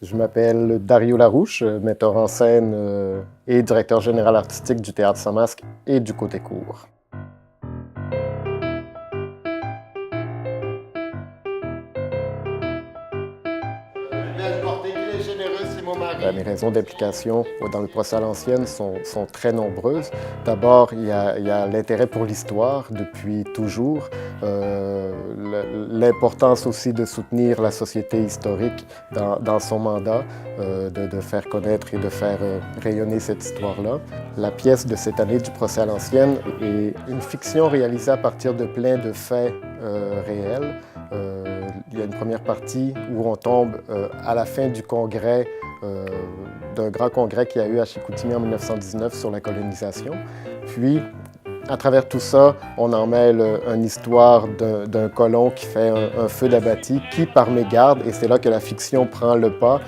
Je m'appelle Dario Larouche, metteur en scène et directeur général artistique du Théâtre Sans Masque et du Côté Court. Mes raisons d'implication dans le procès à l'ancienne sont très nombreuses. D'abord, il y a l'intérêt pour l'histoire depuis toujours, l'importance aussi de soutenir la société historique dans son mandat, de faire connaître et de faire rayonner cette histoire-là. La pièce de cette année du procès à l'ancienne est une fiction réalisée à partir de plein de faits réels. Il y a une première partie où on tombe à la fin du congrès, d'un grand congrès qu'il y a eu à Chicoutimi en 1919 sur la colonisation. Puis, à travers tout ça, on en mêle une histoire d'un colon qui fait un feu d'abatis, qui, par mégarde, et c'est là que la fiction prend le pas,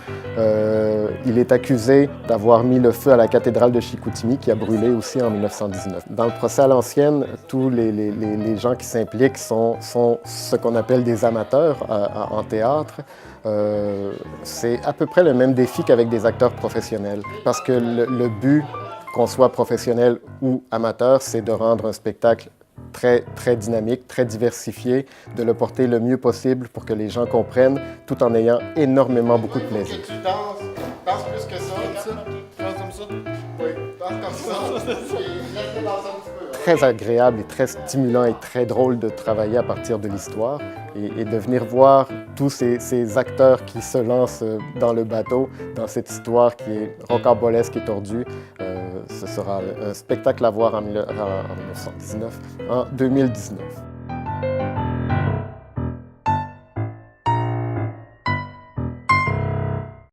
il est accusé d'avoir mis le feu à la cathédrale de Chicoutimi, qui a brûlé aussi en 1919. Dans le procès à l'ancienne, tous les gens qui s'impliquent sont ce qu'on appelle des amateurs en théâtre. C'est à peu près le même défi qu'avec des acteurs professionnels, parce que le but, qu'on soit professionnel ou amateur, c'est de rendre un spectacle très dynamique, très diversifié, de le porter le mieux possible pour que les gens comprennent, tout en ayant beaucoup de plaisir. Tu danses plus que ça, danse comme ça. Oui, danse comme ça. Laisse-le danser un petit peu. Très agréable et très stimulant et très drôle de travailler à partir de l'histoire et de venir voir tous ces acteurs qui se lancent dans le bateau, dans cette histoire qui est rocambolesque et tordue. Ce sera un spectacle à voir en 2019.